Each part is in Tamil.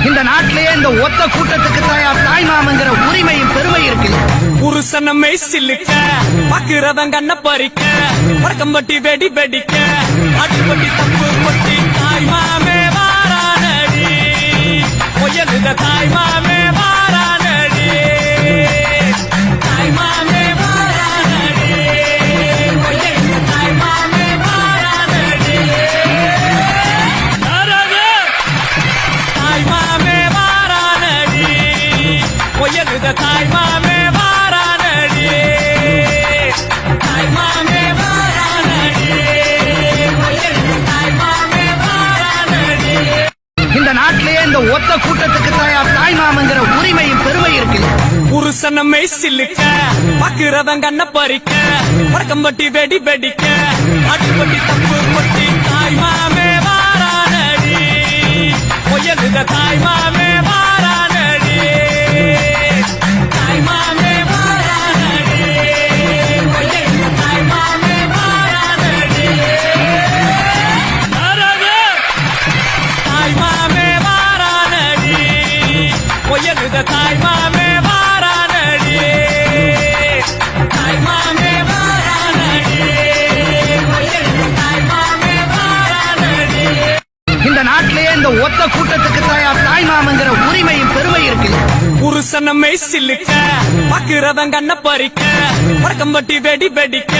இந்த நாட்டிலேயே இந்த ஒத்த கூட்டத்துக்கு தாய் மாமங்கிற உரிமையும் பெருமை இருக்கு. புருஷனமே சில்லுக்க பாக்குறவன் கண்ண பறிக்க வடக்கம்பட்டி வெடி வெடிக்க அடிப்பட்டி தப்பு கொட்டி தாய் மாமே வாரானடி ஒயலுத தாய் மாமே வாரானடி தாய் மாமே வாரானடி ஒயலுத தாய் மாமே வாரானடி தாய் மாமே வாரானடி ஒயலுத தாய் மாமே வாரானடி தாய் மாமே வாரானடி ஒயலுத தாய் மாமே வாரானடி. இந்த நாட்டிலேயே இந்த ஒத்த கூட்டத்துக்கு தாய் மாமங்கிற உரிமையும் பெருமை இருக்கு. புருஷனமே சில்லுக்க பாக்குறவன் கண்ண பறிக்க வடக்கம்பட்டி வெடி வெடிக்க அடிப்பட்டி தப்பு கொட்டி தாய் மாமே வாரானடி ஒயலுத தாய் மாமே வாரானடி தாய் மாமே வாரானடி ஒயலுத தாய் மாமே வாரானடி தாய் மாமே வாரானடி ஒயலுத தாய் மாமே வாரானடி தாய் மாமே வாரானடி ஒயலுத தாய் மாமே வாரானடி. இந்த நாட்டிலேயே இந்த ஒத்த கூட்டத்துக்கு தாய் மாமங்கிற உரிமையும் பெருமை இருக்கு. புருஷனமே சில்லுக்க பாக்குறவன் கண்ண பறிக்க வடக்கம்பட்டி வெடி வெடிக்க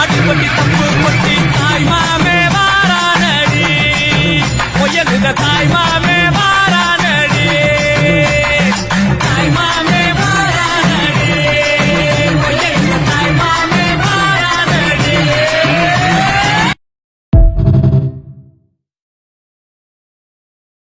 அடிப்பட்டி தப்பு கொட்டி தாய் மாமே வாரானடி ஒயலுத தாய் மாமே